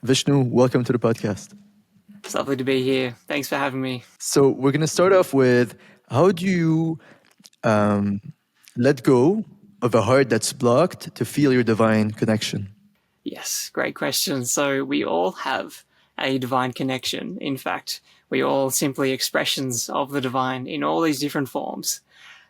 Vishnu, welcome to the podcast. It's lovely to be here. Thanks for having me. So, we're going to start off with how do you um, let go of a heart that's blocked to feel your divine connection? Yes, great question. So we all have a divine connection. In fact, we all simply expressions of the divine in all these different forms.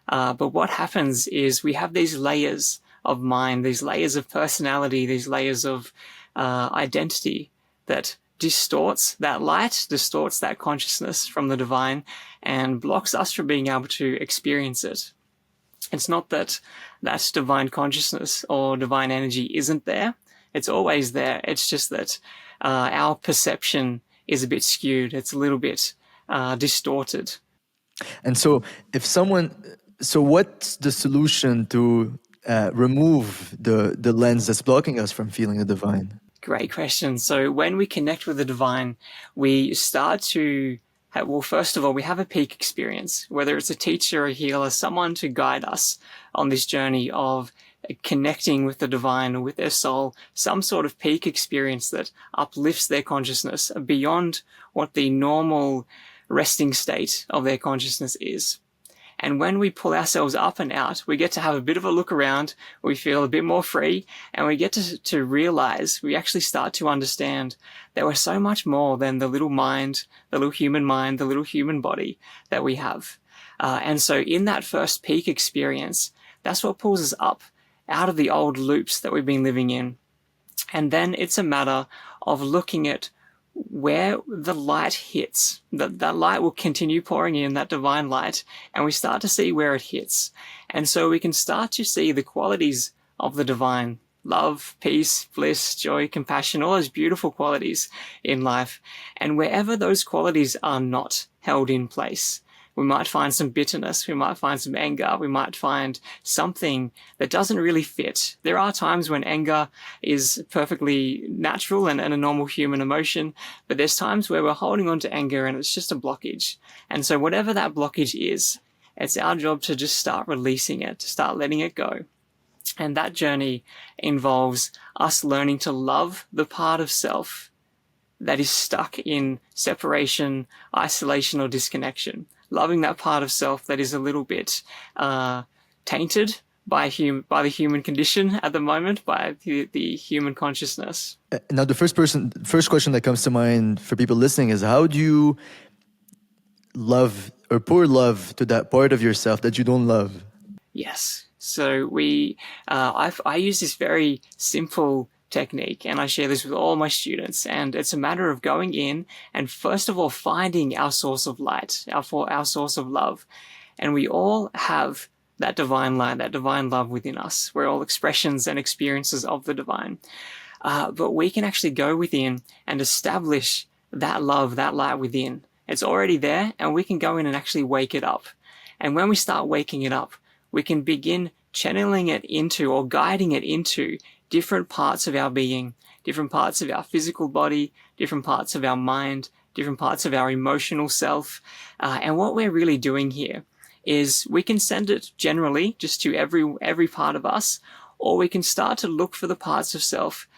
But what happens is we have these layers of mind, these layers of personality, these layers of identity that distorts that light, distorts that consciousness from the divine, and blocks us from being able to experience it. It's not that that divine consciousness or divine energy isn't there. It's always there. It's just that our perception is a bit skewed. It's a little bit distorted. And so, what's the solution to remove the lens that's blocking us from feeling the divine? Great question. So when we connect with the divine, we start to well, first of all, we have a peak experience, whether it's a teacher, a healer, someone to guide us on this journey of connecting with the divine or with their soul, some sort of peak experience that uplifts their consciousness beyond what the normal resting state of their consciousness is. And when we pull ourselves up and out, we get to have a bit of a look around, we feel a bit more free, and we get to realize, we actually start to understand that we're so much more than the little mind, the little human body that we have. And so in that first peak experience, that's what pulls us up out of the old loops that we've been living in. And then it's a matter of looking at where the light hits, that light will continue pouring in, that divine light, and we start to see where it hits. And so we can start to see the qualities of the divine: love, peace, bliss, joy, compassion, all those beautiful qualities in life. And wherever those qualities are not held in place, we might find some bitterness, we might find some anger, we might find something that doesn't really fit. There are times when anger is perfectly natural and a normal human emotion, but there's times where we're holding on to anger and it's just a blockage. And so whatever that blockage is, it's our job to just start releasing it, to start letting it go. And that journey involves us learning to love the part of self that is stuck in separation, isolation, or disconnection. Loving that part of self that is a little bit tainted by the human condition at the moment, by the human consciousness. Now, the first question that comes to mind for people listening is, how do you love or pour love to that part of yourself that you don't love? Yes. So I use this very simple technique, and I share this with all my students, and it's a matter of going in and first of all finding our source of light, our source of love. And we all have that divine light, that divine love within us. We're all expressions and experiences of the divine. But we can actually go within and establish that love, that light within. It's already there, and we can go in and actually wake it up. And when we start waking it up, we can begin channeling it into, or guiding it into, different parts of our being, different parts of our physical body, different parts of our mind, different parts of our emotional self. And what we're really doing here is we can send it generally just to every part of us, or we can start to look for the parts of self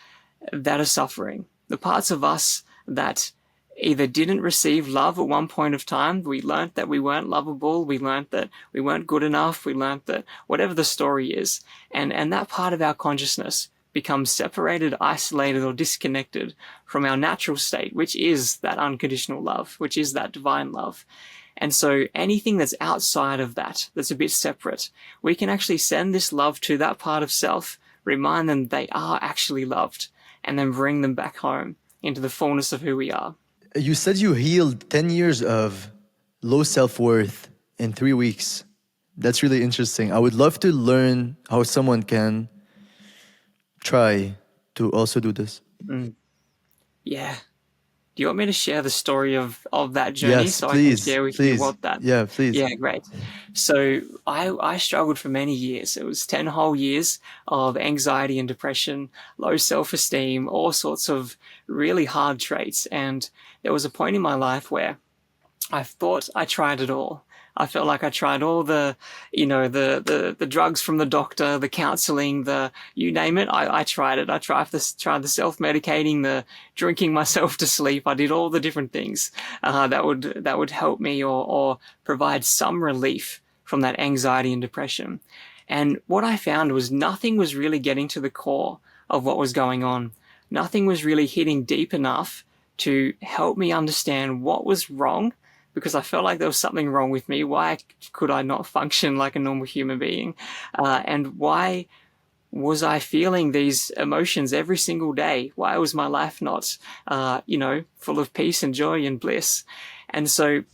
that are suffering, the parts of us that either didn't receive love at one point of time. We learned that we weren't lovable. We learned that we weren't good enough. We learned that whatever the story is, and that part of our consciousness becomes separated, isolated, or disconnected from our natural state, which is that unconditional love, which is that divine love. And so anything that's outside of that, that's a bit separate, we can actually send this love to that part of self, remind them they are actually loved, and then bring them back home into the fullness of who we are. You said you healed 10 years of low self-worth in 3 weeks. That's really interesting. I would love to learn how someone can try to also do this. Yeah. Do you want me to share the story of that journey? Yes, so please, I can share with please. you what that... Yeah, please. Yeah, great. So I struggled for many years. It was 10 whole years of anxiety and depression, low self-esteem, all sorts of really hard traits. And there was a point in my life where I thought I tried it all. I felt like I tried all the, the drugs from the doctor, the counseling, you name it. I tried it. I tried the self-medicating, the drinking myself to sleep. I did all the different things, that would help me or provide some relief from that anxiety and depression. And what I found was nothing was really getting to the core of what was going on. Nothing was really hitting deep enough to help me understand what was wrong, because I felt like there was something wrong with me. Why could I not function like a normal human being? And why was I feeling these emotions every single day? Why was my life not, full of peace and joy and bliss? And so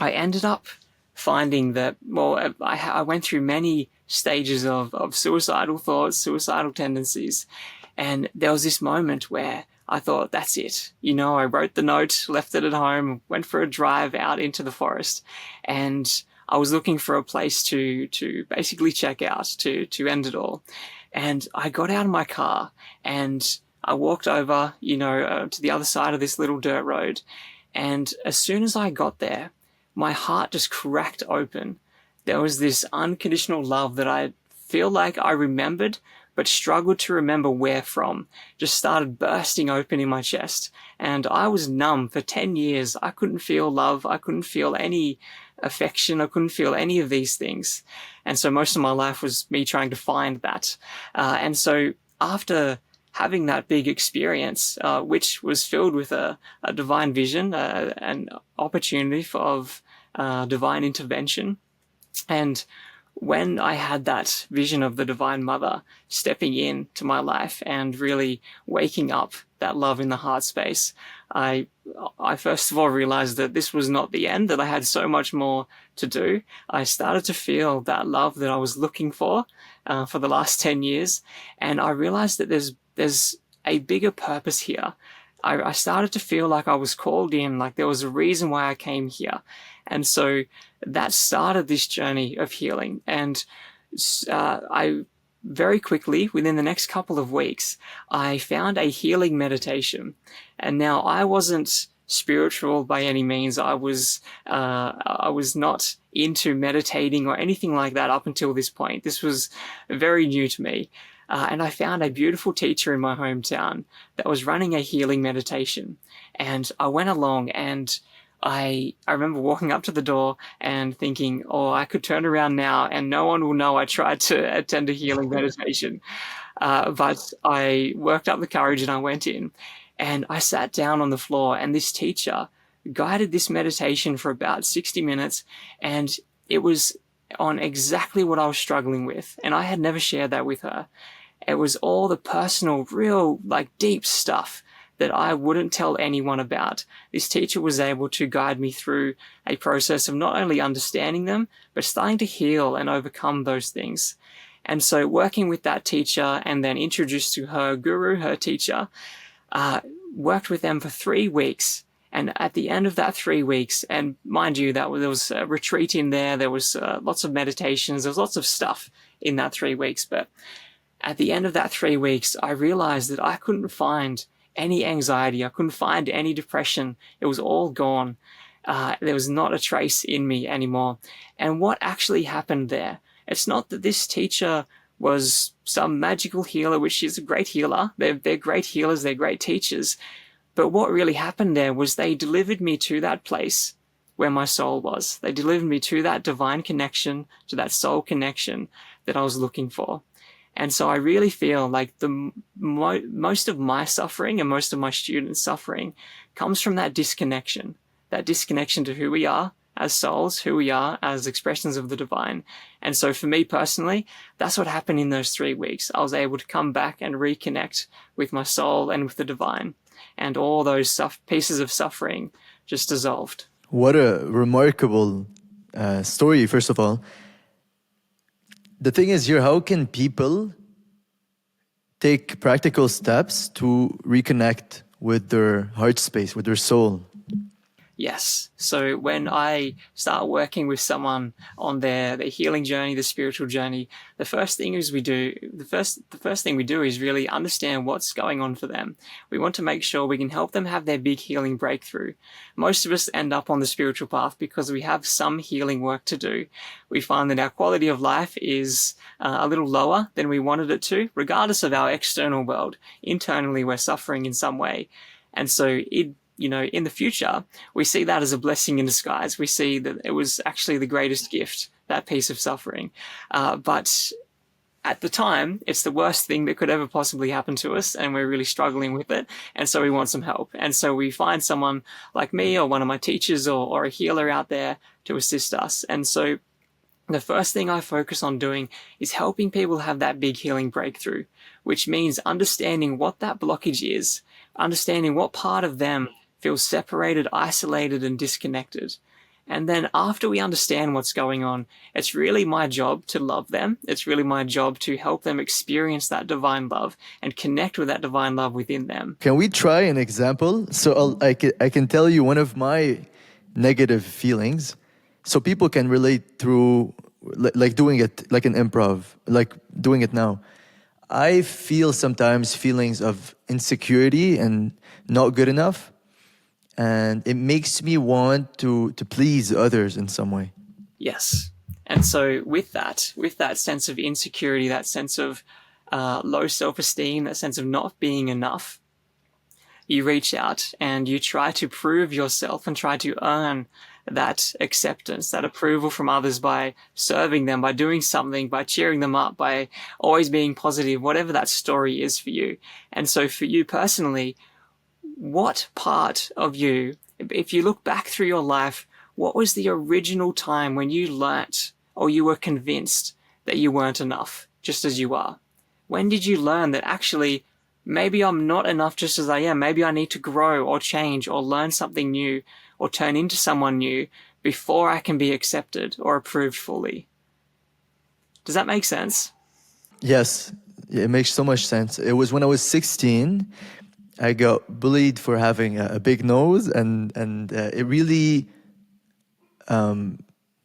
I ended up finding that, well, I went through many stages of suicidal thoughts, suicidal tendencies. And there was this moment where I thought, that's it. I wrote the note, left it at home, went for a drive out into the forest, and I was looking for a place to basically check out, to end it all. And I got out of my car and I walked over, to the other side of this little dirt road. And as soon as I got there, my heart just cracked open. There was this unconditional love that I feel like I remembered, but struggled to remember where from, just started bursting open in my chest. And I was numb for 10 years. I couldn't feel love. I couldn't feel any affection. I couldn't feel any of these things. And so most of my life was me trying to find that. And so after having that big experience, which was filled with a divine vision, an opportunity of divine intervention, and when I had that vision of the Divine Mother stepping into my life and really waking up that love in the heart space, I first of all realized that this was not the end, that I had so much more to do. I started to feel that love that I was looking for the last 10 years. And I realized that there's a bigger purpose here. I started to feel like I was called in, like there was a reason why I came here. And so that started this journey of healing. And I very quickly, within the next couple of weeks, I found a healing meditation. And now I wasn't spiritual by any means. I was not into meditating or anything like that up until this point. This was very new to me. And I found a beautiful teacher in my hometown that was running a healing meditation. And I went along, and I remember walking up to the door and thinking, oh, I could turn around now and no one will know I tried to attend a healing meditation. But I worked up the courage and I went in, and I sat down on the floor, and this teacher guided this meditation for about 60 minutes. And it was on exactly what I was struggling with. And I had never shared that with her. It was all the personal, real, deep stuff that I wouldn't tell anyone about. This teacher was able to guide me through a process of not only understanding them, but starting to heal and overcome those things. And so working with that teacher and then introduced to her guru, her teacher, worked with them for 3 weeks. And at the end of that 3 weeks, and mind you, there was a retreat in there was lots of meditations, there was lots of stuff in that 3 weeks. But at the end of that 3 weeks, I realized that I couldn't find any anxiety. I couldn't find any depression. It was all gone. There was not a trace in me anymore. And what actually happened there? It's not that this teacher was some magical healer, which is a great healer. They're great healers. They're great teachers. But what really happened there was they delivered me to that place where my soul was. They delivered me to that divine connection, to that soul connection that I was looking for. And so I really feel like most of my suffering and most of my students' suffering comes from that disconnection to who we are as souls, who we are as expressions of the divine. And so for me personally, that's what happened in those 3 weeks. I was able to come back and reconnect with my soul and with the divine. And all those pieces of suffering just dissolved. What a remarkable story, first of all. The thing is here, how can people take practical steps to reconnect with their heart space, with their soul? Yes. So when I start working with someone on their healing journey, the spiritual journey, the first thing we do is really understand what's going on for them. We want to make sure we can help them have their big healing breakthrough. Most of us end up on the spiritual path because we have some healing work to do. We find that our quality of life is a little lower than we wanted it to, regardless of our external world. Internally, we're suffering in some way. And so in the future, we see that as a blessing in disguise. We see that it was actually the greatest gift, that piece of suffering. But at the time, it's the worst thing that could ever possibly happen to us, and we're really struggling with it. And so we want some help. And so we find someone like me or one of my teachers or a healer out there to assist us. And so the first thing I focus on doing is helping people have that big healing breakthrough, which means understanding what that blockage is, understanding what part of them feels separated, isolated, and disconnected. And then after we understand what's going on, it's really my job to love them. It's really my job to help them experience that divine love and connect with that divine love within them. Can we try an example? So I can tell you one of my negative feelings, so people can relate through like doing it like an improv, like doing it now. I feel sometimes feelings of insecurity and not good enough, and it makes me want to please others in some way. Yes. And so with that sense of insecurity, that sense of low self-esteem, that sense of not being enough, you reach out and you try to prove yourself and try to earn that acceptance, that approval from others by serving them, by doing something, by cheering them up, by always being positive, whatever that story is for you. And so for you personally, what part of you, if you look back through your life, what was the original time when you learnt or you were convinced that you weren't enough just as you are? When did you learn that actually maybe I'm not enough just as I am? Maybe I need to grow or change or learn something new or turn into someone new before I can be accepted or approved fully. Does that make sense? Yes, it makes so much sense. It was when I was 16. I got bullied for having a big nose, and it really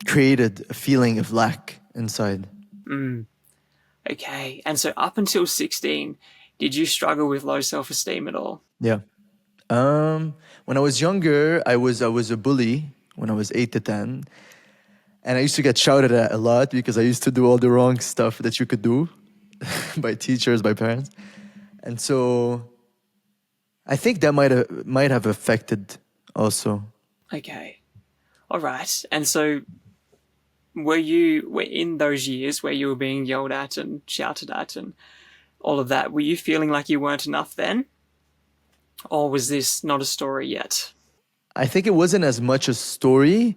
created a feeling of lack inside. Okay. And so up until 16, did you struggle with low self-esteem at all? Yeah. When I was younger, I was a bully when I was 8 to 10, and I used to get shouted at a lot because I used to do all the wrong stuff that you could do by teachers, by parents, and so I think that might have affected also. Okay. All right. And so were in those years where you were being yelled at and shouted at and all of that, were you feeling like you weren't enough then? Or was this not a story yet? I think it wasn't as much a story,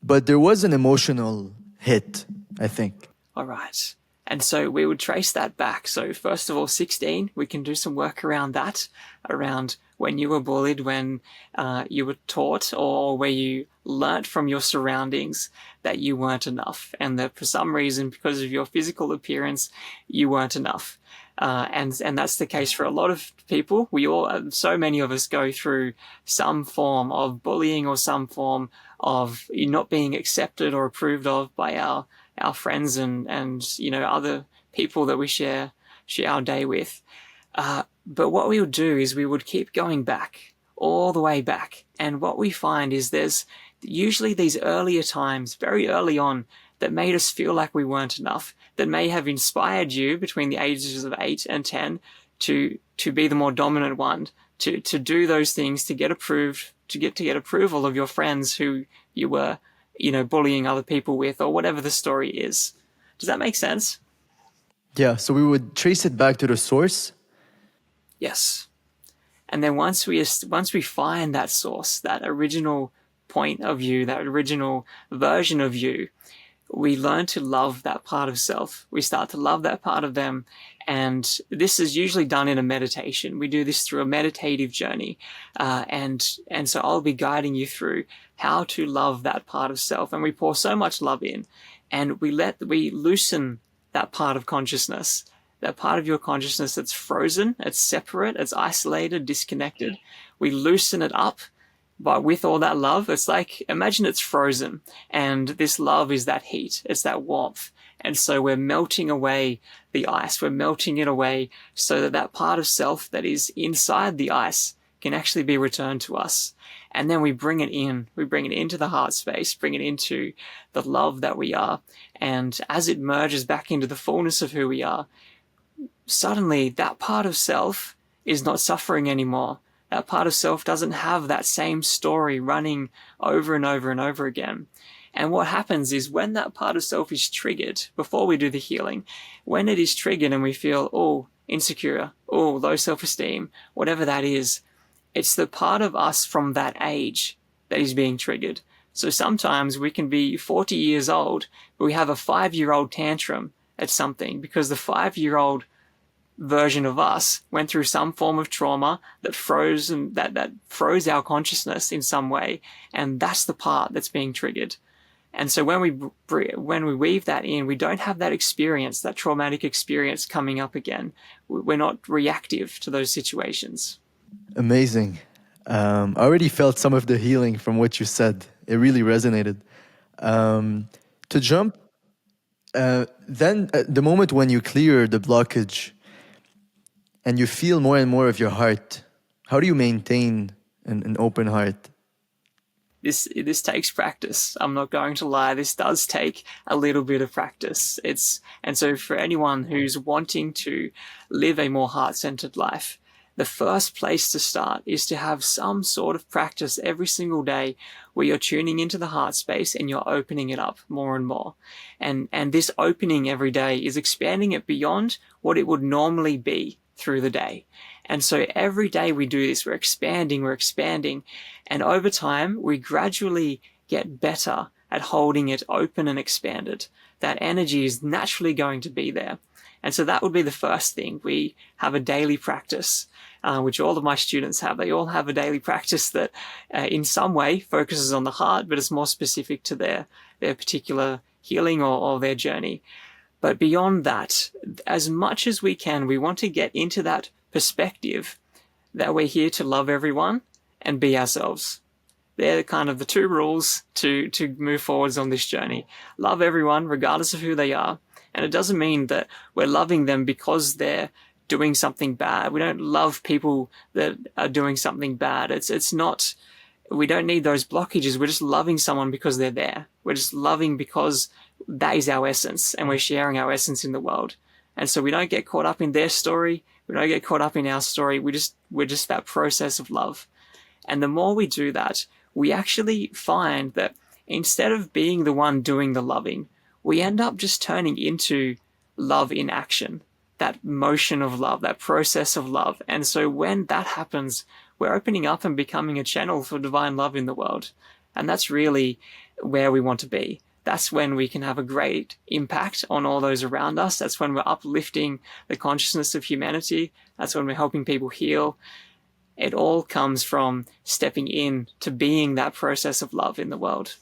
but there was an emotional hit, I think. All right. And so we would trace that back. So first of all, 16, we can do some work around that, around when you were bullied, when you were taught or where you learnt from your surroundings that you weren't enough, and that for some reason, because of your physical appearance, you weren't enough. And that's the case for a lot of people. So many of us go through some form of bullying or some form of not being accepted or approved of by our friends and other people that we share our day with. But what we would do is we would keep going back, all the way back. And what we find is there's usually these earlier times, very early on, that made us feel like we weren't enough, that may have inspired you between the ages of 8 and 10 to be the more dominant one, to do those things, to get approved, to get approval of your friends who you were, bullying other people with, or whatever the story is. Does that make sense? Yeah, so we would trace it back to the source. Yes. And then once we find that source, that original point of you, that original version of you, we learn to love that part of self. We start to love that part of them. And this is usually done in a meditation. We do this through a meditative journey. And so I'll be guiding you through how to love that part of self. And we pour so much love in, and we loosen that part of consciousness, that part of your consciousness that's frozen, it's separate, it's isolated, disconnected. We loosen it up But with all that love, it's like, imagine it's frozen, and this love is that heat, it's that warmth. And so we're melting away the ice, we're melting it away so that that part of self that is inside the ice can actually be returned to us. And then we bring it into the heart space, bring it into the love that we are. And as it merges back into the fullness of who we are, suddenly that part of self is not suffering anymore. That part of self doesn't have that same story running over and over and over again. And what happens is when that part of self is triggered, before we do the healing, when it is triggered and we feel, oh, insecure, oh, low self-esteem, whatever that is, it's the part of us from that age that is being triggered. So sometimes we can be 40 years old, but we have a 5-year-old tantrum at something because the 5-year-old version of us went through some form of trauma that froze our consciousness in some way, and that's the part that's being triggered. And so when we weave that in, we don't have that experience, that traumatic experience coming up again. We're not reactive to those situations. Amazing. I already felt some of the healing from what you said. It really resonated. To jump, then at the moment when you clear the blockage and you feel more and more of your heart, how do you maintain an open heart? This takes practice. I'm not going to lie. This does take a little bit of practice. And so for anyone who's wanting to live a more heart-centered life, the first place to start is to have some sort of practice every single day where you're tuning into the heart space and you're opening it up more and more. And this opening every day is expanding it beyond what it would normally be through the day. And so every day we do this, we're expanding. And over time, we gradually get better at holding it open and expanded. That energy is naturally going to be there. And so that would be the first thing. We have a daily practice, which all of my students have. They all have a daily practice that in some way focuses on the heart, but is more specific to their particular healing or their journey. But beyond that, as much as we can, we want to get into that perspective that we're here to love everyone and be ourselves. They're kind of the two rules to move forwards on this journey. Love everyone, regardless of who they are. And it doesn't mean that we're loving them because they're doing something bad. We don't love people that are doing something bad. It's not, we don't need those blockages. We're just loving someone because they're there. We're just loving because that is our essence and we're sharing our essence in the world. And so we don't get caught up in their story. We don't get caught up in our story. We're just that process of love. And the more we do that, we actually find that instead of being the one doing the loving, we end up just turning into love in action, that motion of love, that process of love. And so when that happens, we're opening up and becoming a channel for divine love in the world. And that's really where we want to be. That's when we can have a great impact on all those around us. That's when we're uplifting the consciousness of humanity. That's when we're helping people heal. It all comes from stepping in to being that process of love in the world.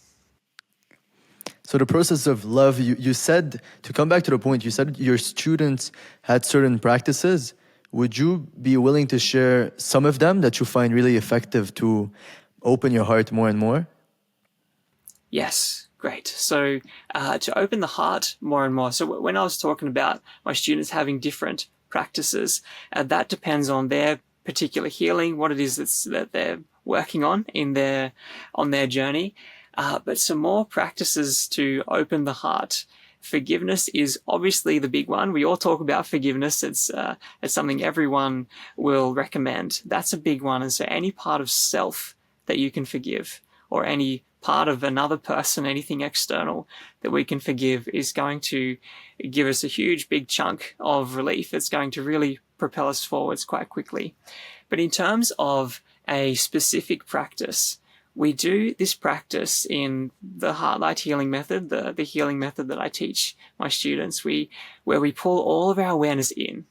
So the process of love, you said, to come back to the point, you said your students had certain practices. Would you be willing to share some of them that you find really effective to open your heart more and more? Yes, great. So to open the heart more and more. So when I was talking about my students having different practices, that depends on their particular healing, what it is that they're working on their journey. But some more practices to open the heart. Forgiveness is obviously the big one. We all talk about forgiveness. It's something everyone will recommend. That's a big one. And so any part of self that you can forgive, or any part of another person, anything external that we can forgive, is going to give us a huge, big chunk of relief. It's going to really propel us forwards quite quickly. But in terms of a specific practice, we do this practice in the Heart Light Healing Method, the healing method that I teach my students, where we pull all of our awareness in.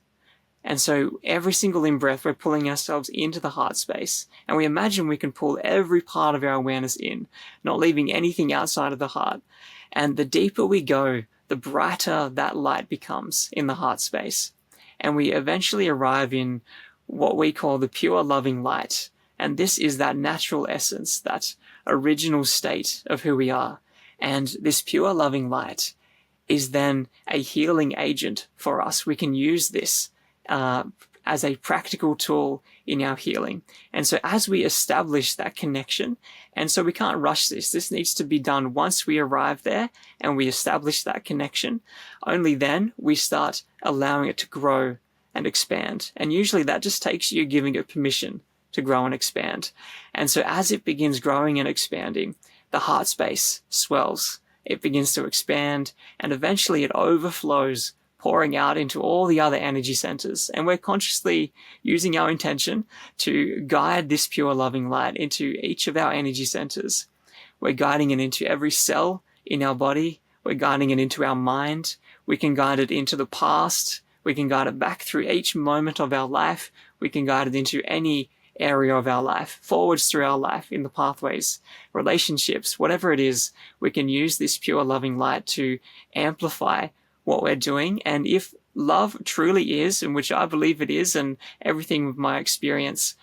And so every single in-breath, we're pulling ourselves into the heart space. And we imagine we can pull every part of our awareness in, not leaving anything outside of the heart. And the deeper we go, the brighter that light becomes in the heart space. And we eventually arrive in what we call the pure loving light. And this is that natural essence, that original state of who we are. And this pure loving light is then a healing agent for us. We can use this as a practical tool in our healing. And so as we establish that connection, and so we can't rush this. This needs to be done once we arrive there and we establish that connection. Only then we start allowing it to grow and expand. And usually that just takes you giving it permission to grow and expand. And so as it begins growing and expanding, the heart space swells. It begins to expand, and eventually it overflows, pouring out into all the other energy centers. And we're consciously using our intention to guide this pure loving light into each of our energy centers. We're guiding it into every cell in our body. We're guiding it into our mind. We can guide it into the past. We can guide it back through each moment of our life. We can guide it into any area of our life, forwards through our life in the pathways, relationships, whatever it is. We can use this pure loving light to amplify what we're doing. And if love truly is, and which I believe it is, and everything with my experience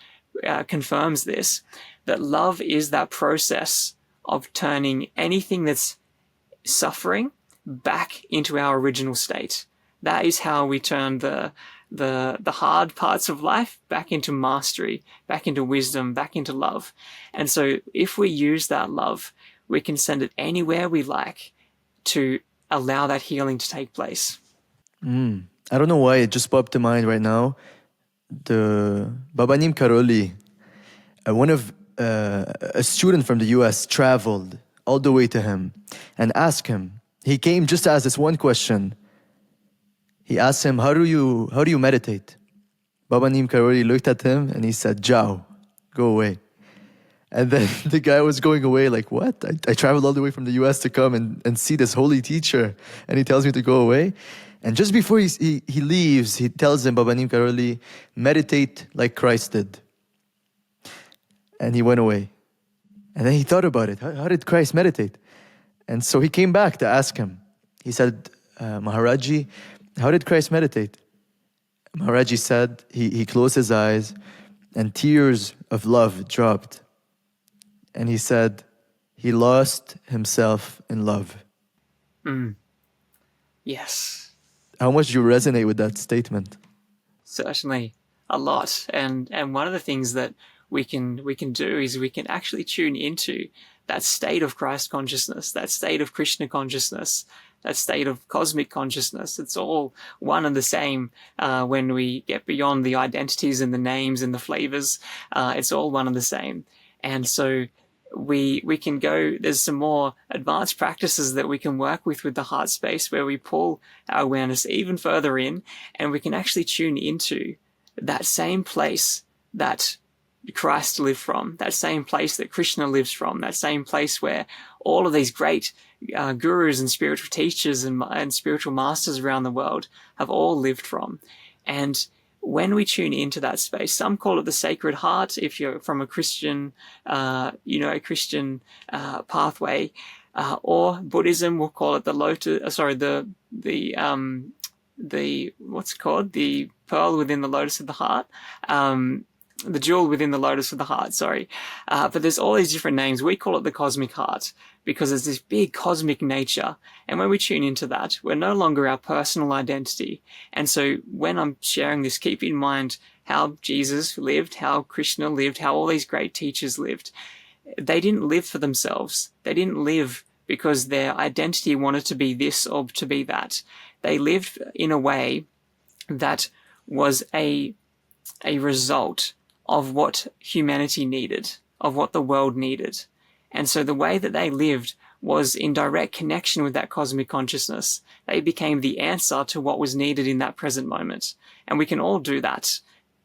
confirms this, that love is that process of turning anything that's suffering back into our original state. That is how we turn the hard parts of life back into mastery, back into wisdom, back into love. And so if we use that love, we can send it anywhere we like to allow that healing to take place. I don't know why it just popped to mind right now. The Babanim Karoli, a student from the US traveled all the way to him and asked him. He came just to ask this one question. He asked him, how do you meditate? Babanim Karoli looked at him and he said, Jao, go away. And then the guy was going away like, what? I traveled all the way from the US to come and see this holy teacher, and he tells me to go away. And just before he leaves, he tells him, Babanim Karoli, meditate like Christ did. And he went away. And then he thought about it. How did Christ meditate? And so he came back to ask him. He said, Maharaji, how did Christ meditate? Maharaji said he closed his eyes and tears of love dropped. And he said he lost himself in love. Yes. How much do you resonate with that statement? Certainly a lot. And one of the things that we can do is we can actually tune into that state of Christ consciousness, that state of Krishna consciousness, that state of cosmic consciousness. It's all one and the same when we get beyond the identities and the names and the flavors. It's all one and the same. And so we can go, there's some more advanced practices that we can work with the heart space where we pull our awareness even further in, and we can actually tune into that same place that Christ lived from, that same place that Krishna lives from, that same place where all of these great gurus and spiritual teachers and spiritual masters around the world have all lived from. And when we tune into that space, some call it the Sacred Heart, if you're from a Christian, a Christian pathway, or Buddhism will call it the lotus. What's it called? The pearl within the lotus of the heart. The jewel within the lotus of the heart, sorry. But there's all these different names. We call it the cosmic heart because there's this big cosmic nature. And when we tune into that, we're no longer our personal identity. And so when I'm sharing this, keep in mind how Jesus lived, how Krishna lived, how all these great teachers lived. They didn't live for themselves. They didn't live because their identity wanted to be this or to be that. They lived in a way that was a result of what humanity needed, of what the world needed. And so the way that they lived was in direct connection with that cosmic consciousness. They became the answer to what was needed in that present moment. And we can all do that.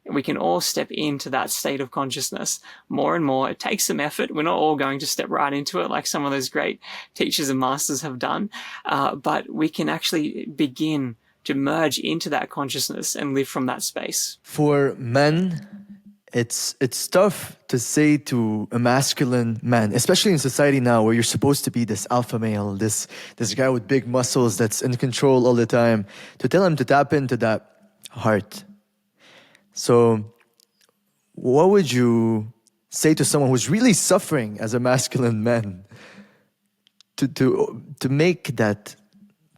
We can all step into that state of consciousness more and more. It takes some effort. We're not all going to step right into it like some of those great teachers and masters have done. But we can actually begin to merge into that consciousness and live from that space. For men, it's tough to say to a masculine man, especially in society now where you're supposed to be this alpha male, this guy with big muscles that's in control all the time, to tell him to tap into that heart. So what would you say to someone who's really suffering as a masculine man to make that,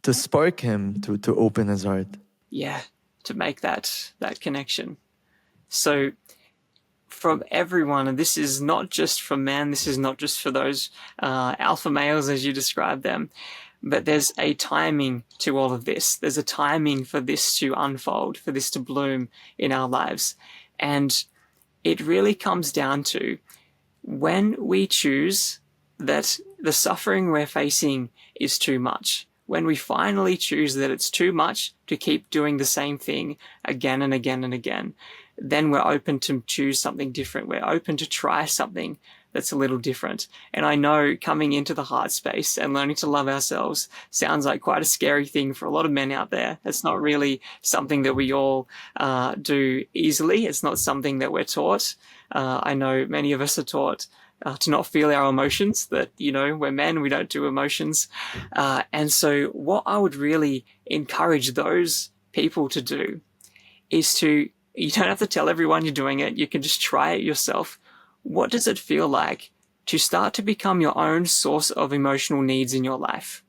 to spark him to open his heart? Yeah, to make that connection. So from everyone, and this is not just for men, this is not just for those alpha males as you describe them, but there's a timing to all of this. There's a timing for this to unfold, for this to bloom in our lives. And it really comes down to when we choose that the suffering we're facing is too much, when we finally choose that it's too much to keep doing the same thing again and again and again, then we're open to choose something different. We're open to try something that's a little different. And I know coming into the heart space and learning to love ourselves sounds like quite a scary thing for a lot of men out there. It's not really something that we all do easily. It's not something that we're taught. I know many of us are taught to not feel our emotions, that, we're men, we don't do emotions. And so what I would really encourage those people to do is you don't have to tell everyone you're doing it. You can just try it yourself. What does it feel like to start to become your own source of emotional needs in your life?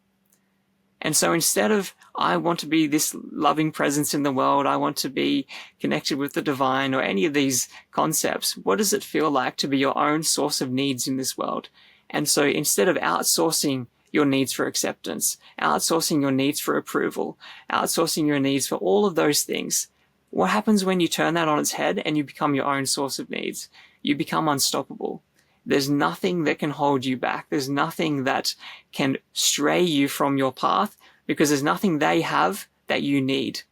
And so instead of, I want to be this loving presence in the world, I want to be connected with the divine, or any of these concepts, what does it feel like to be your own source of needs in this world? And so instead of outsourcing your needs for acceptance, outsourcing your needs for approval, outsourcing your needs for all of those things, what happens when you turn that on its head and you become your own source of needs? You become unstoppable. There's nothing that can hold you back. There's nothing that can stray you from your path, because there's nothing they have that you need.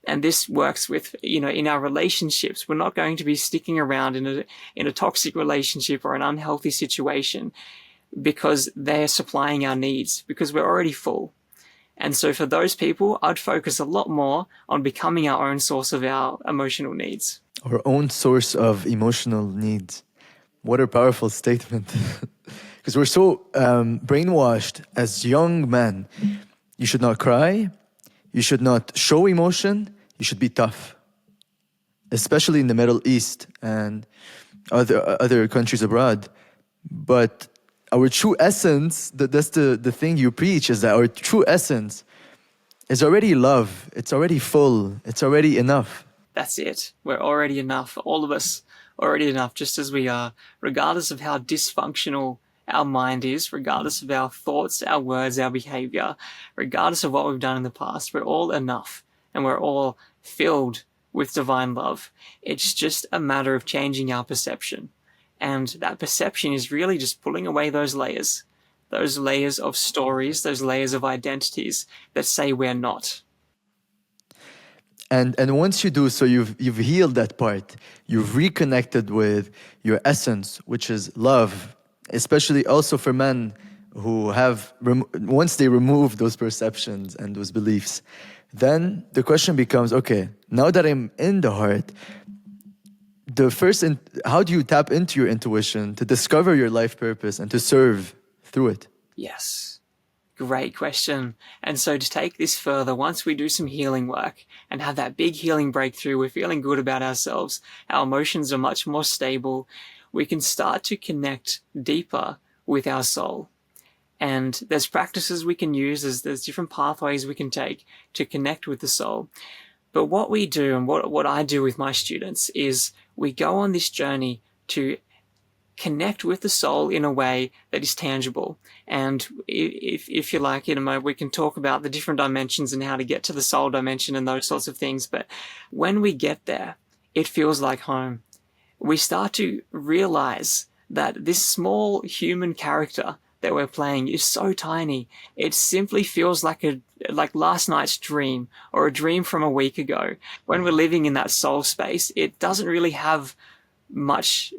And this works with, in our relationships. We're not going to be sticking around in a toxic relationship or an unhealthy situation because they're supplying our needs, because we're already full. And so for those people, I'd focus a lot more on becoming our own source of our emotional needs. Our own source of emotional needs. What a powerful statement. Because we're so brainwashed as young men. You should not cry. You should not show emotion. You should be tough. Especially in the Middle East and other countries abroad. But our true essence, that's the thing you preach, is that our true essence is already love. It's already full. It's already enough. That's it. We're already enough. All of us already enough, just as we are, regardless of how dysfunctional our mind is, regardless of our thoughts, our words, our behavior, regardless of what we've done in the past. We're all enough, and we're all filled with divine love. It's just a matter of changing our perception. And that perception is really just pulling away those layers of stories, those layers of identities that say we're not. And once you do so, you've healed that part. You've reconnected with your essence, which is love. Especially also for men who have, once they remove those perceptions and those beliefs, then the question becomes, okay, now that I'm in the heart, how do you tap into your intuition to discover your life purpose and to serve through it? Yes. Great question. And so to take this further, once we do some healing work and have that big healing breakthrough, we're feeling good about ourselves, our emotions are much more stable, we can start to connect deeper with our soul. And there's practices we can use, there's different pathways we can take to connect with the soul. But what we do, and what I do with my students, is we go on this journey to connect with the soul in a way that is tangible. And if you like, in a moment, we can talk about the different dimensions and how to get to the soul dimension and those sorts of things. But when we get there, it feels like home. We start to realize that this small human character that we're playing is so tiny. It simply feels like last night's dream, or a dream from a week ago. When we're living in that soul space, it doesn't really have much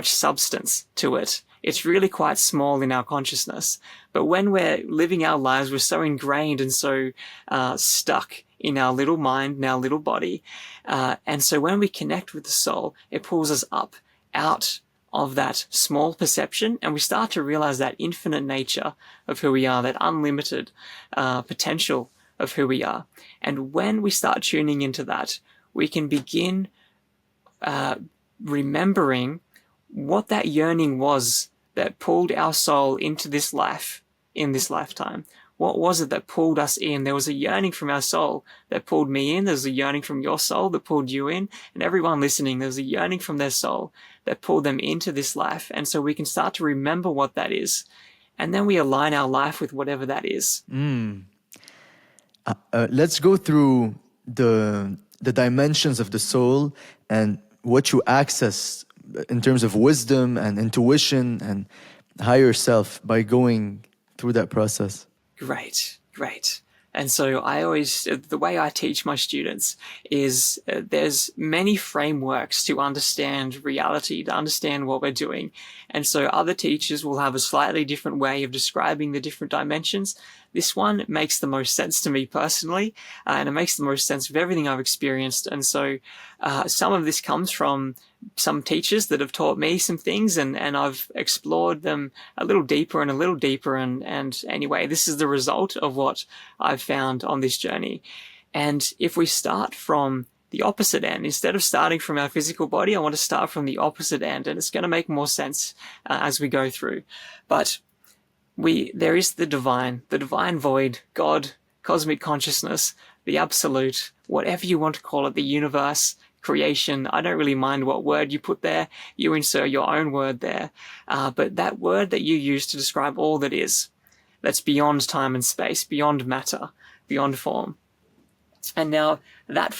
substance to it. It's really quite small in our consciousness. But when we're living our lives, we're so ingrained and so stuck in our little mind, in our little body. And so when we connect with the soul, it pulls us up out of that small perception, and we start to realize that infinite nature of who we are, that unlimited potential of who we are. And when we start tuning into that, we can begin remembering what that yearning was that pulled our soul into this life in this lifetime. What was it that pulled us in? There was a yearning from our soul that pulled me in. There was a yearning from your soul that pulled you in. And everyone listening, there was a yearning from their soul that pulled them into this life. And so we can start to remember what that is. And then we align our life with whatever that is. Let's go through the dimensions of the soul and what you access in terms of wisdom and intuition and higher self by going through that process. Great. And so the way I teach my students is there's many frameworks to understand reality, to understand what we're doing. And so other teachers will have a slightly different way of describing the different dimensions. This one makes the most sense to me personally, and it makes the most sense of everything I've experienced. And so some of this comes from some teachers that have taught me some things, and I've explored them a little deeper. And anyway, this is the result of what I've found on this journey. And if we start from the opposite end, instead of starting from our physical body, I want to start from the opposite end, and it's going to make more sense as we go through. But there is the divine void, God, cosmic consciousness, the absolute, whatever you want to call it, the universe, creation. I don't really mind what word you put there. You insert your own word there. But that word that you use to describe all that is, that's beyond time and space, beyond matter, beyond form. And now that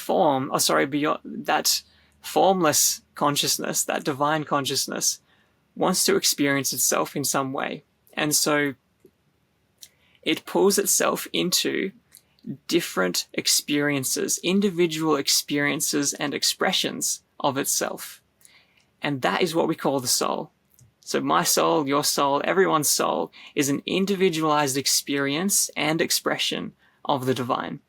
beyond that formless consciousness, that divine consciousness, wants to experience itself in some way. And so it pulls itself into different experiences, individual experiences and expressions of itself. And that is what we call the soul. So my soul, your soul, everyone's soul is an individualized experience and expression of the divine.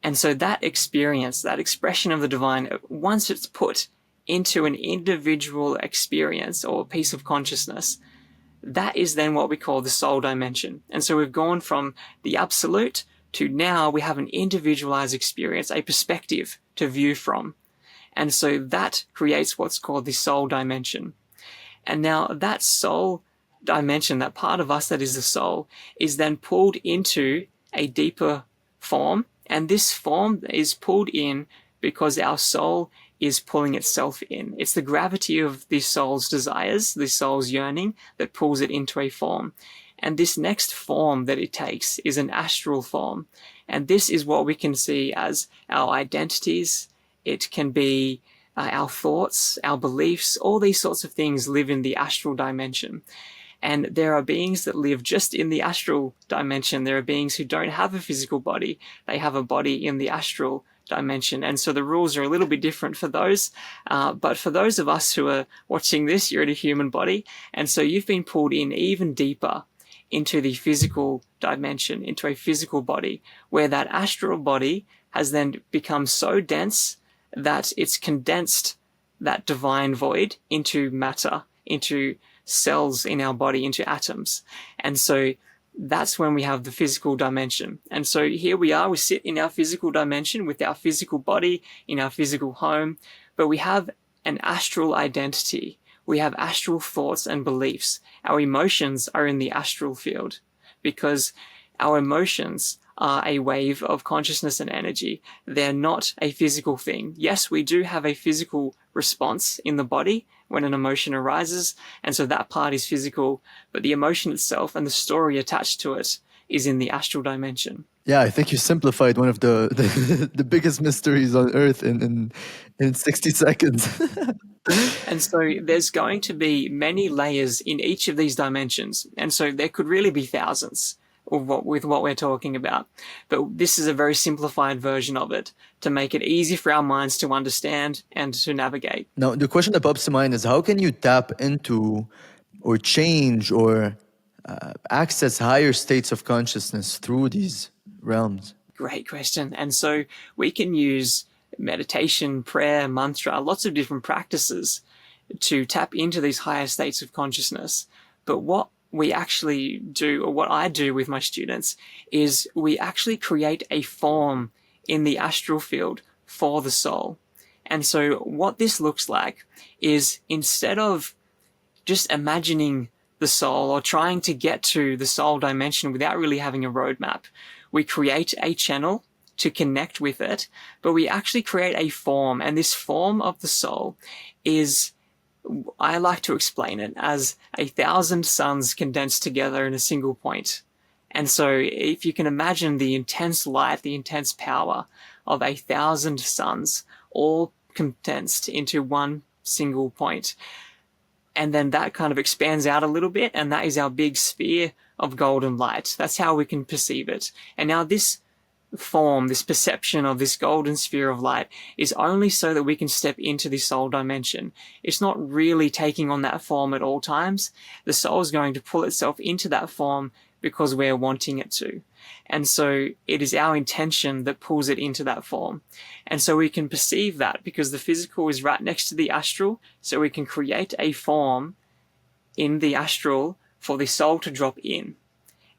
And so that experience, that expression of the divine, once it's put into an individual experience or piece of consciousness, that is then what we call the soul dimension. And so we've gone from the absolute to now we have an individualized experience, a perspective to view from. And so that creates what's called the soul dimension. And now that soul dimension, that part of us that is the soul, is then pulled into a deeper form. And this form is pulled in because our soul is pulling itself in. It's the gravity of the soul's desires, the soul's yearning, that pulls it into a form. And this next form that it takes is an astral form. And this is what we can see as our identities. It can be our thoughts, our beliefs, all these sorts of things live in the astral dimension. And there are beings that live just in the astral dimension. There are beings who don't have a physical body. They have a body in the astral dimension. And so the rules are a little bit different for those. But for those of us who are watching this, you're in a human body. And so you've been pulled in even deeper into the physical dimension, into a physical body, where that astral body has then become so dense that it's condensed that divine void into matter, into cells in our body, into atoms. And so that's when we have the physical dimension. And so here we are, we sit in our physical dimension with our physical body in our physical home, but we have an astral identity. We have astral thoughts and beliefs. Our emotions are in the astral field because our emotions are a wave of consciousness and energy. They're not a physical thing. Yes, we do have a physical response in the body when an emotion arises, and so that part is physical, but the emotion itself and the story attached to it is in the astral dimension. Yeah, I think you simplified one of the biggest mysteries on earth in 60 seconds. And so there's going to be many layers in each of these dimensions, and so there could really be thousands with what we're talking about. But this is a very simplified version of it to make it easy for our minds to understand and to navigate. Now, the question that pops to mind is how can you tap into or change or access higher states of consciousness through these realms? Great question. And so we can use meditation, prayer, mantra, lots of different practices to tap into these higher states of consciousness. But what we actually do, or what I do with my students, is we actually create a form in the astral field for the soul. And so what this looks like is, instead of just imagining the soul or trying to get to the soul dimension without really having a roadmap, we create a channel to connect with it, but we actually create a form. And this form of the soul is, I like to explain it as 1,000 suns condensed together in a single point. And so if you can imagine the intense light, the intense power of 1,000 suns all condensed into one single point, and then that kind of expands out a little bit, and that is our big sphere of golden light. That's how we can perceive it. And now this form, this perception of this golden sphere of light, is only so that we can step into the soul dimension. It's not really taking on that form at all times. The soul is going to pull itself into that form because we're wanting it to. And so it is our intention that pulls it into that form. And so we can perceive that because the physical is right next to the astral, so we can create a form in the astral for the soul to drop in.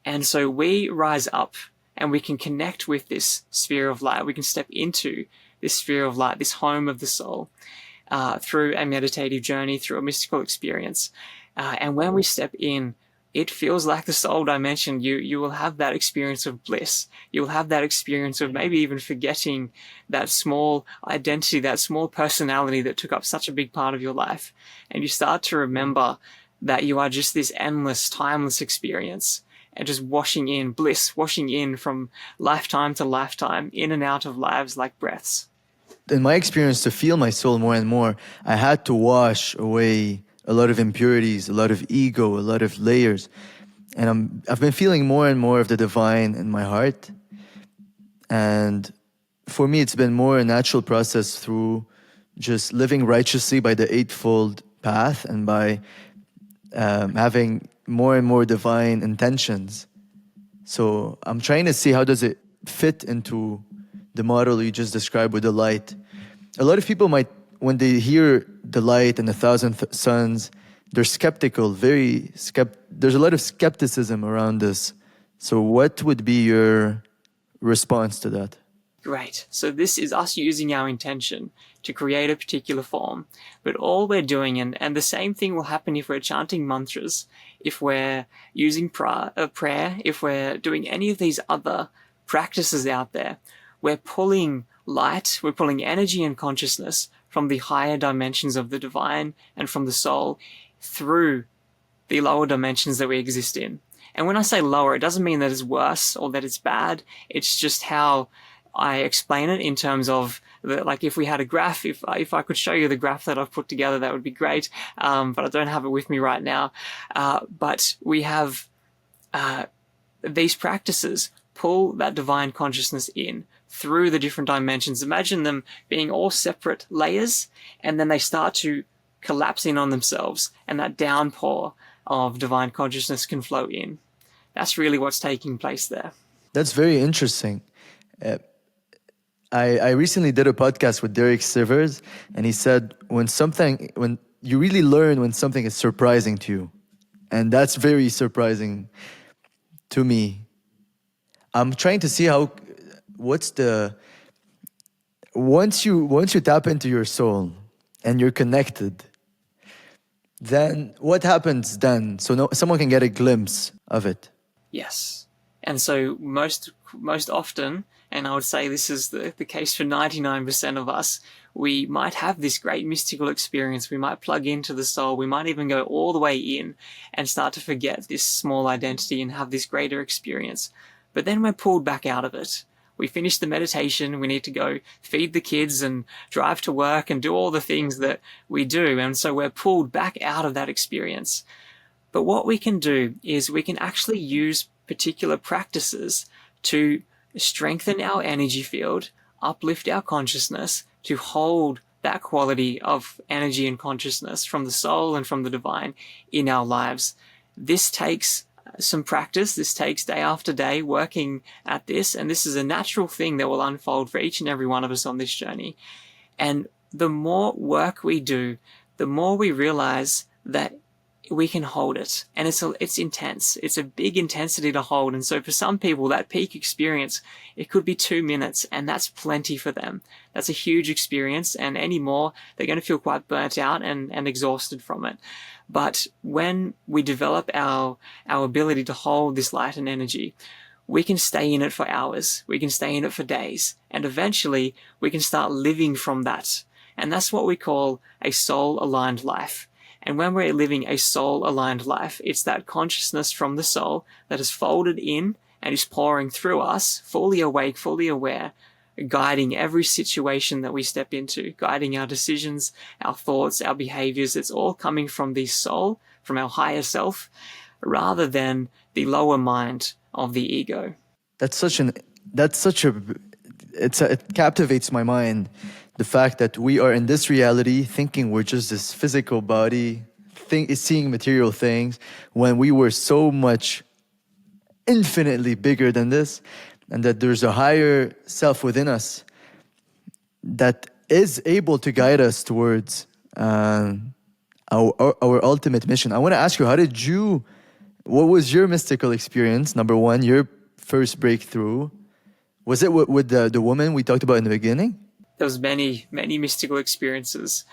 And so we rise up and we can connect with this sphere of light. We can step into this sphere of light, this home of the soul, through a meditative journey, through a mystical experience. And when we step in, it feels like the soul dimension. You will have that experience of bliss. You will have that experience of maybe even forgetting that small identity, that small personality that took up such a big part of your life. And you start to remember that you are just this endless, timeless experience, and just washing in bliss, washing in from lifetime to lifetime, in and out of lives like breaths. In my experience, to feel my soul more and more, I had to wash away a lot of impurities, a lot of ego, a lot of layers. And I've been feeling more and more of the divine in my heart. And for me, it's been more a natural process through just living righteously by the eightfold path and by having more and more divine intentions. So I'm trying to see how does it fit into the model you just described with the light. A lot of people might, when they hear the light and 1,000 suns, they're skeptical, there's a lot of skepticism around this. So what would be your response to that? Great. So this is us using our intention to create a particular form. But all we're doing, and the same thing will happen if we're chanting mantras, if we're using prayer, if we're doing any of these other practices out there, we're pulling light, we're pulling energy and consciousness from the higher dimensions of the divine and from the soul through the lower dimensions that we exist in. And when I say lower, it doesn't mean that it's worse or that it's bad. It's just how I explain it in terms of like if we had a graph, if I could show you the graph that I've put together, that would be great. But I don't have it with me right now. But we have these practices pull that divine consciousness in through the different dimensions. Imagine them being all separate layers, and then they start to collapse in on themselves, and that downpour of divine consciousness can flow in. That's really what's taking place there. That's very interesting. I recently did a podcast with Derek Sivers, and he said when you really learn when something is surprising to you, and that's very surprising to me. I'm trying to see once you tap into your soul and you're connected, then what happens then? So someone can get a glimpse of it. Yes. And so most often, and I would say this is the case for 99% of us, we might have this great mystical experience. We might plug into the soul. We might even go all the way in and start to forget this small identity and have this greater experience. But then we're pulled back out of it. We finish the meditation. We need to go feed the kids and drive to work and do all the things that we do. And so we're pulled back out of that experience. But what we can do is we can actually use particular practices to strengthen our energy field, uplift our consciousness, to hold that quality of energy and consciousness from the soul and from the divine in our lives. This takes some practice. This takes day after day working at this, and this is a natural thing that will unfold for each and every one of us on this journey. And the more work we do, the more we realize that we can hold it, and it's intense. It's a big intensity to hold. And so for some people, that peak experience, it could be 2 minutes, and that's plenty for them. That's a huge experience, and any more, they're going to feel quite burnt out and exhausted from it. But when we develop our ability to hold this light and energy, we can stay in it for hours, we can stay in it for days, and eventually we can start living from that. And that's what we call a soul-aligned life. And when we're living a soul-aligned life, it's that consciousness from the soul that is folded in and is pouring through us, fully awake, fully aware, guiding every situation that we step into, guiding our decisions, our thoughts, our behaviors. It's all coming from the soul, from our higher self, rather than the lower mind of the ego. It captivates my mind. The fact that we are in this reality thinking we're just this physical body, seeing material things, when we were so much infinitely bigger than this, and that there's a higher self within us that is able to guide us towards our ultimate mission. I want to ask you, what was your mystical experience? Number one, your first breakthrough. Was it with the woman we talked about in the beginning? There was many mystical experiences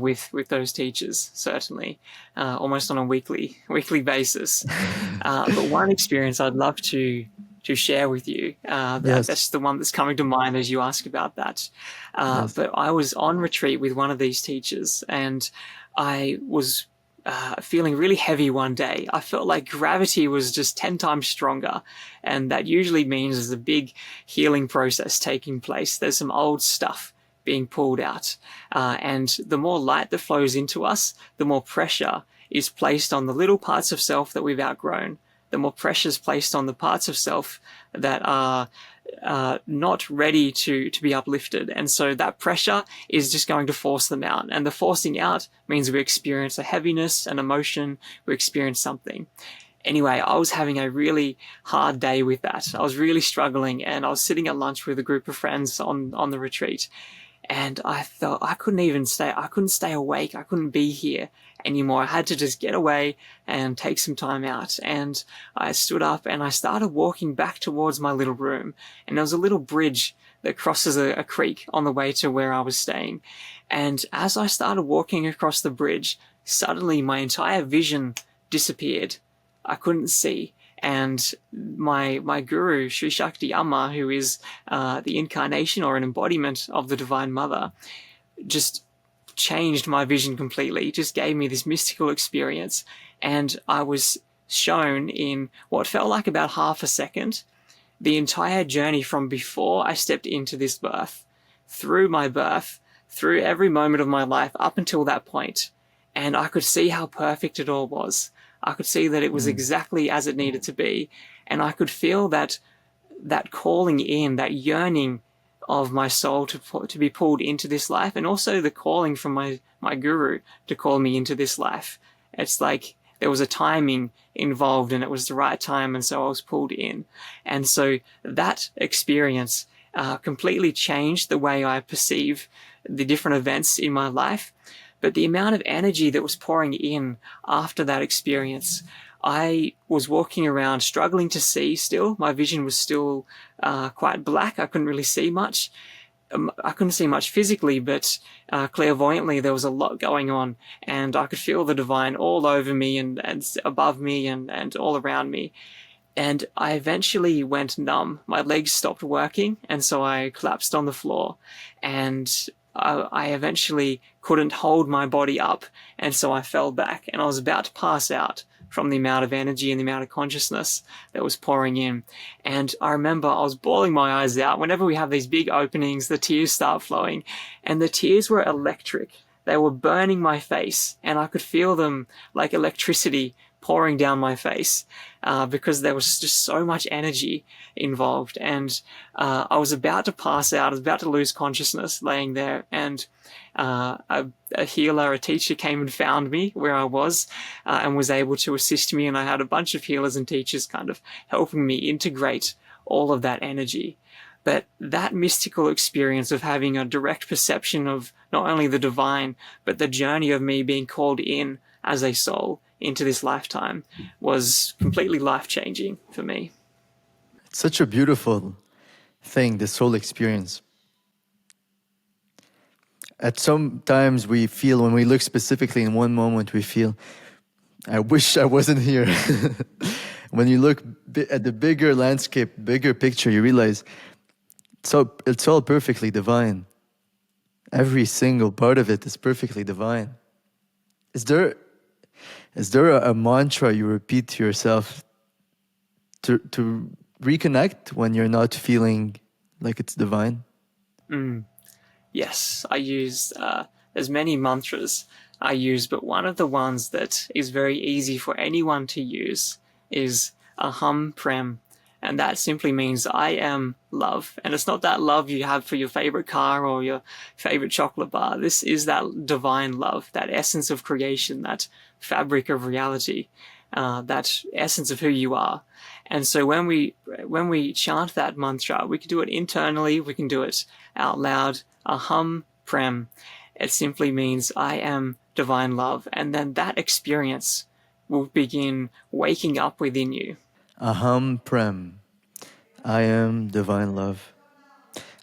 with those teachers, certainly, almost on a weekly basis. But one experience I'd love to share with you. Yes. That's the one that's coming to mind as you ask about that. Yes. But I was on retreat with one of these teachers, and I was feeling really heavy one day. I felt like gravity was just 10 times stronger. And that usually means there's a big healing process taking place. There's some old stuff being pulled out. And the more light that flows into us, the more pressure is placed on the little parts of self that we've outgrown. The more pressure is placed on the parts of self that are not ready to be uplifted. And so that pressure is just going to force them out. And the forcing out means we experience a heaviness, an emotion, we experience something. Anyway, I was having a really hard day with that. I was really struggling, and I was sitting at lunch with a group of friends on the retreat. And I thought I couldn't stay awake. I couldn't be here anymore. I had to just get away and take some time out. And I stood up and I started walking back towards my little room. And there was a little bridge that crosses a creek on the way to where I was staying. And as I started walking across the bridge, suddenly my entire vision disappeared. I couldn't see. And my guru, Sri Shakti Amma, who is the incarnation or an embodiment of the Divine Mother, just changed my vision completely, just gave me this mystical experience. And I was shown in what felt like about half a second, the entire journey from before I stepped into this birth, through my birth, through every moment of my life up until that point. And I could see how perfect it all was. I could see that it was exactly as it needed to be. And I could feel that calling in, that yearning of my soul to be pulled into this life, and also the calling from my guru to call me into this life. It's like there was a timing involved, and it was the right time, and so I was pulled in. And so that experience completely changed the way I perceive the different events in my life. But the amount of energy that was pouring in after that experience, I was walking around struggling to see still. My vision was still quite black. I couldn't really see much. I couldn't see much physically, but clairvoyantly there was a lot going on, and I could feel the divine all over me and above me and all around me. And I eventually went numb. My legs stopped working, and so I collapsed on the floor. And I eventually couldn't hold my body up, and so I fell back, and I was about to pass out from the amount of energy and the amount of consciousness that was pouring in. And I remember I was bawling my eyes out. Whenever we have these big openings, the tears start flowing, and the tears were electric. They were burning my face, and I could feel them like electricity pouring down my face because there was just so much energy involved. And I was about to pass out. I was about to lose consciousness laying there. And a healer, a teacher came and found me where I was and was able to assist me. And I had a bunch of healers and teachers kind of helping me integrate all of that energy. But that mystical experience of having a direct perception of not only the divine, but the journey of me being called in as a soul into this lifetime was completely life-changing for me. It's such a beautiful thing, this whole experience. At some times we feel, when we look specifically in one moment, we feel, I wish I wasn't here. When you look at the bigger landscape, bigger picture, you realize it's all perfectly divine. Every single part of it is perfectly divine. Is there a mantra you repeat to yourself to reconnect when you're not feeling like it's divine? Yes, I use, there's many mantras I use, but one of the ones that is very easy for anyone to use is aham prem. And that simply means I am love. And it's not that love you have for your favorite car or your favorite chocolate bar. This is that divine love, that essence of creation, that fabric of reality, that essence of who you are. And so when we chant that mantra, we can do it internally, we can do it out loud. Aham prem. It simply means I am divine love. And then that experience will begin waking up within you. Aham prem. I am divine love.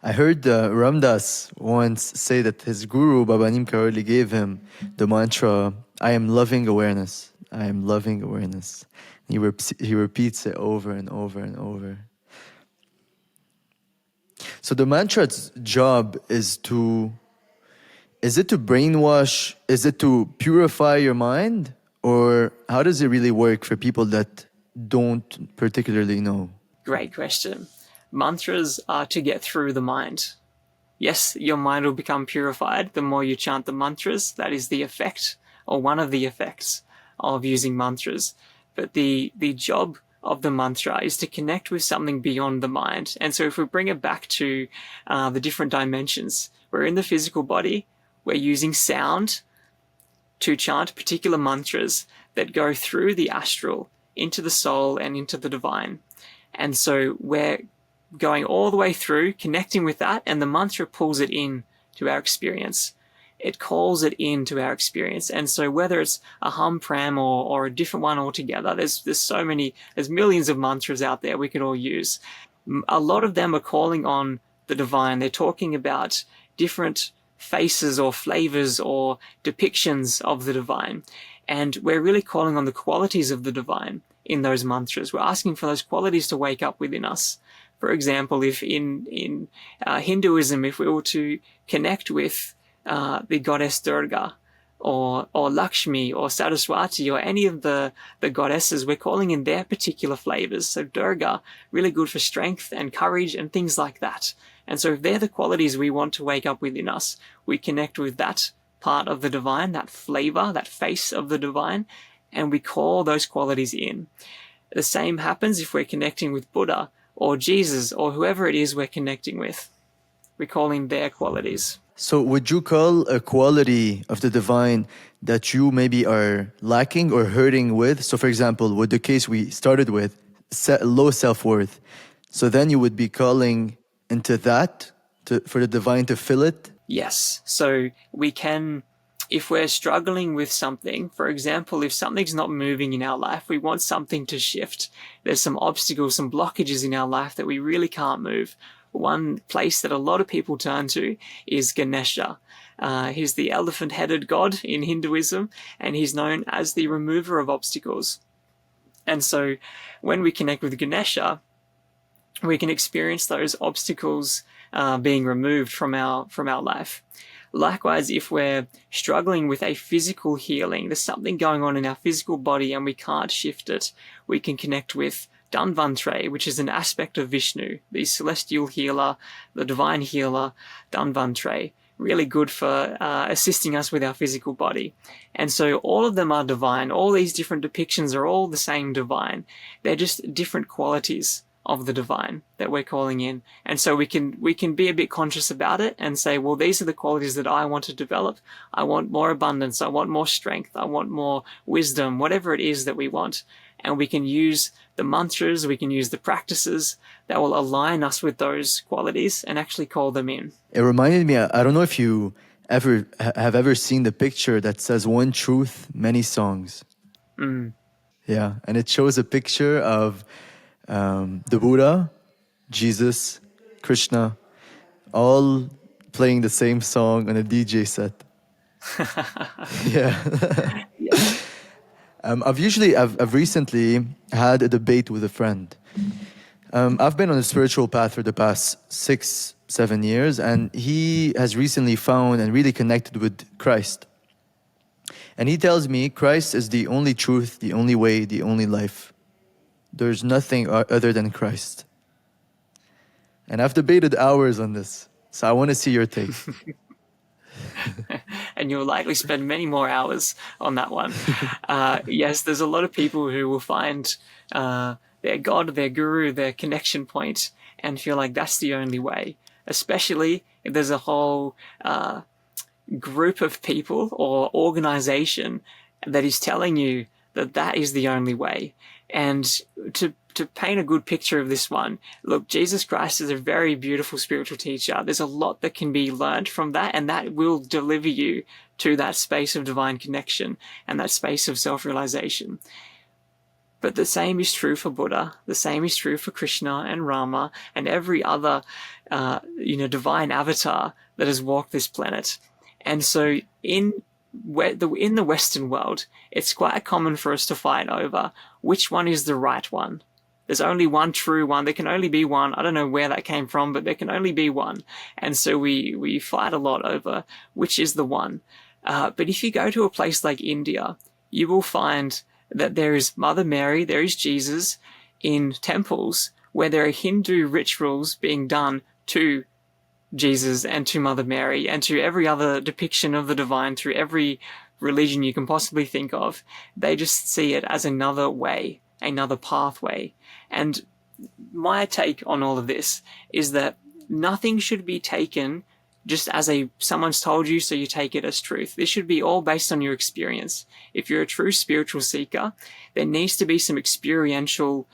I heard Ramdas once say that his guru, Babanim Karoli, gave him the mantra, I am loving awareness. I am loving awareness. He repeats it over and over and over. So the mantra's job is it to brainwash? Is it to purify your mind? Or how does it really work for people that don't particularly know? Great question. Mantras are to get through the mind. Yes, your mind will become purified the more you chant the mantras. That is the effect, or one of the effects of using mantras. But the job of the mantra is to connect with something beyond the mind. And so if we bring it back to the different dimensions, we're in the physical body, we're using sound to chant particular mantras that go through the astral into the soul and into the divine. And so we're going all the way through, connecting with that, and the mantra pulls it in to our experience. It calls it into our experience. And so whether it's a hum pram or a different one altogether, there's millions of mantras out there we could all use. A lot of them are calling on the divine. They're talking about different faces or flavors or depictions of the divine. And we're really calling on the qualities of the divine in those mantras. We're asking for those qualities to wake up within us. For example, if in Hinduism, if we were to connect with the goddess Durga or Lakshmi or Saraswati or any of the goddesses, we're calling in their particular flavors. So Durga, really good for strength and courage and things like that. And so if they're the qualities we want to wake up within us, we connect with that part of the divine, that flavor, that face of the divine, and we call those qualities in. The same happens if we're connecting with Buddha or Jesus or whoever it is we're connecting with. We call in their qualities. So would you call a quality of the divine that you maybe are lacking or hurting with? So for example, with the case we started with, low self-worth. So then you would be calling into that for the divine to fill it? Yes. So we can, if we're struggling with something, for example, if something's not moving in our life, we want something to shift. There's some obstacles, some blockages in our life that we really can't move. One place that a lot of people turn to is Ganesha. He's the elephant-headed god in Hinduism, and he's known as the remover of obstacles. And so when we connect with Ganesha, we can experience those obstacles being removed from our life. Likewise, if we're struggling with a physical healing, there's something going on in our physical body and we can't shift it, we can connect with Dhanvantre, which is an aspect of Vishnu, the celestial healer, the divine healer, Dhanvantre. Really good for assisting us with our physical body. And so all of them are divine. All these different depictions are all the same divine. They're just different qualities of the divine that we're calling in. And so we can be a bit conscious about it and say, well, these are the qualities that I want to develop. I want more abundance. I want more strength. I want more wisdom, whatever it is that we want. And we can use the mantras, we can use the practices that will align us with those qualities and actually call them in. It reminded me, I don't know if you have ever seen the picture that says "One Truth, Many Songs"? Yeah, and it shows a picture of the Buddha, Jesus, Krishna, all playing the same song on a DJ set. Yeah. Yes. I've recently had a debate with a friend. I've been on a spiritual path for the past 6, 7 years, and he has recently found and really connected with Christ. And he tells me Christ is the only truth, the only way, the only life. There's nothing other than Christ. And I've debated hours on this, so I want to see your take. And you'll likely spend many more hours on that one. Yes, there's a lot of people who will find their God, their guru, their connection point, and feel like that's the only way. Especially if there's a whole group of people or organization that is telling you that that is the only way. And to paint a good picture of this one, look, Jesus Christ is a very beautiful spiritual teacher. There's a lot that can be learned from that, and that will deliver you to that space of divine connection and that space of self-realization. But the same is true for Buddha. The same is true for Krishna and Rama and every other, divine avatar that has walked this planet. And so in the Western world, it's quite common for us to fight over which one is the right one. There's only one true one. There can only be one. I don't know where that came from, but there can only be one. And so we fight a lot over which is the one. But if you go to a place like India, you will find that there is Mother Mary, there is Jesus in temples where there are Hindu rituals being done to Jesus and to Mother Mary and to every other depiction of the divine through every religion you can possibly think of. They just see it as another way, another pathway. And my take on all of this is that nothing should be taken just as someone's told you, so you take it as truth. This should be all based on your experience. If you're a true spiritual seeker, there needs to be some experiential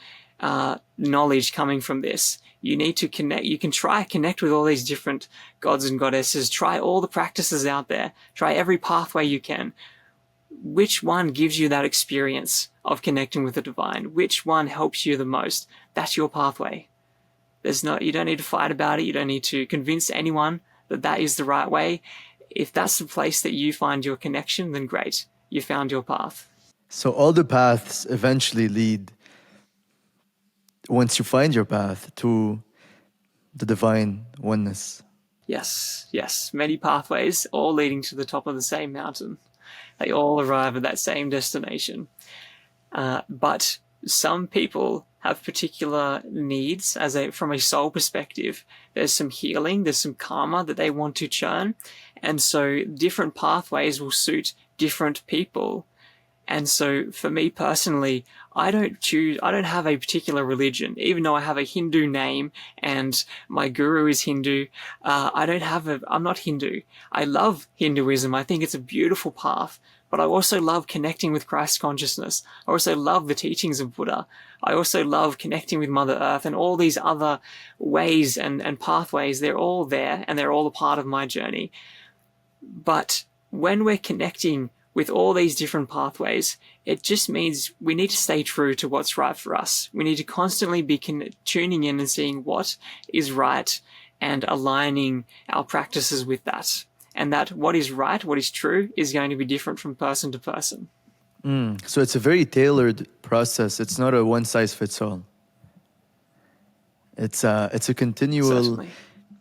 knowledge coming from this. You need to connect. You can connect with all these different gods and goddesses. Try all the practices out there. Try every pathway you can. Which one gives you that experience of connecting with the divine? Which one helps you the most? That's your pathway. You don't need to fight about it. You don't need to convince anyone that is the right way. If that's the place that you find your connection, then great. You found your path. So all the paths eventually lead, once you find your path, to the divine oneness. Yes. Many pathways, all leading to the top of the same mountain. They all arrive at that same destination. But some people have particular needs from a soul perspective. There's some healing, there's some karma that they want to churn. And so different pathways will suit different people. And so for me personally, I don't have a particular religion, even though I have a Hindu name and my guru is Hindu. I'm not Hindu. I love Hinduism. I think it's a beautiful path, but I also love connecting with Christ consciousness. I also love the teachings of Buddha. I also love connecting with Mother Earth and all these other ways and pathways. They're all there and they're all a part of my journey. But when we're connecting with all these different pathways, it just means we need to stay true to what's right for us. We need to constantly be tuning in and seeing what is right and aligning our practices with that. And that what is right, what is true, is going to be different from person to person. So it's a very tailored process. It's not a one-size-fits-all. It's a continual... Certainly.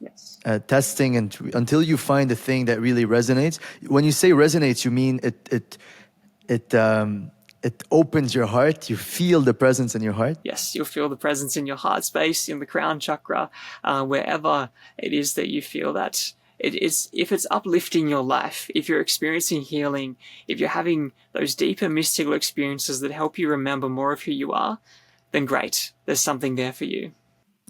Yes. Testing until you find the thing that really resonates. When you say resonates, you mean it opens your heart. You feel the presence in your heart. Yes, you'll feel the presence in your heart space, in the crown chakra, wherever it is that you feel that. If it's uplifting your life, if you're experiencing healing, if you're having those deeper mystical experiences that help you remember more of who you are, then great. There's something there for you.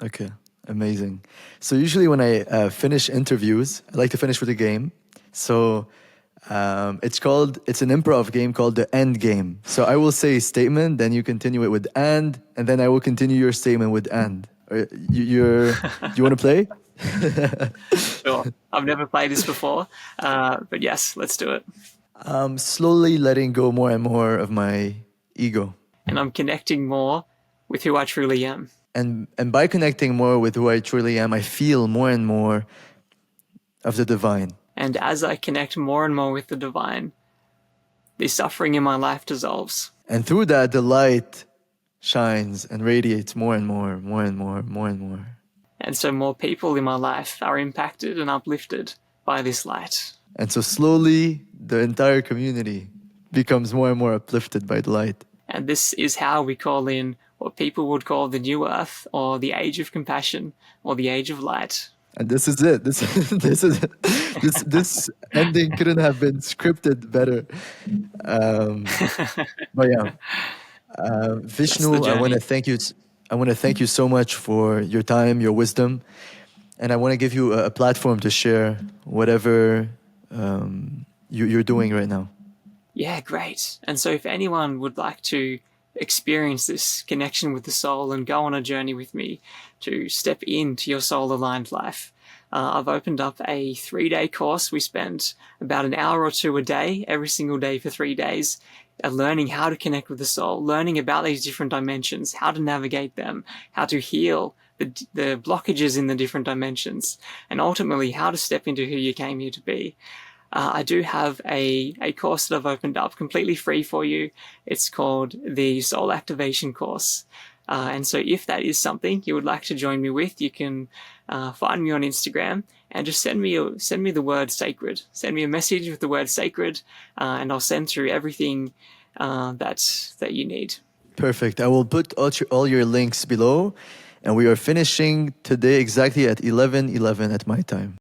Okay. Amazing. So usually when I finish interviews, I like to finish with a game. So it's an improv game called the end game. So I will say a statement, then you continue it with and then I will continue your statement with and. You want to play? Sure. I've never played this before, but yes, let's do it. I'm slowly letting go more and more of my ego. And I'm connecting more with who I truly am. And by connecting more with who I truly am, I feel more and more of the divine. And as I connect more and more with the divine, the suffering in my life dissolves. And through that, the light shines and radiates more and more, more and more, more and more. And so more people in my life are impacted and uplifted by this light. And so slowly, the entire community becomes more and more uplifted by the light. And this is how we call in what people would call the new earth, or the age of compassion, or the age of light. And this is it. This ending couldn't have been scripted better. But yeah, Vishnu, I want to thank you. I want to thank you so much for your time, your wisdom, and I want to give you a platform to share whatever you're doing right now. Yeah, great. And so if anyone would like to experience this connection with the soul and go on a journey with me to step into your soul-aligned life, I've opened up a 3-day course. We spend about an hour or two a day, every single day for 3 days, learning how to connect with the soul, learning about these different dimensions, how to navigate them, how to heal the blockages in the different dimensions, and ultimately how to step into who you came here to be. I do have a course that I've opened up completely free for you. It's called the Soul Activation Course. And so if that is something you would like to join me with, you can find me on Instagram and just send me the word sacred. Send me a message with the word sacred, and I'll send through everything that you need. Perfect. I will put all your links below, and we are finishing today exactly at 11:11 at my time.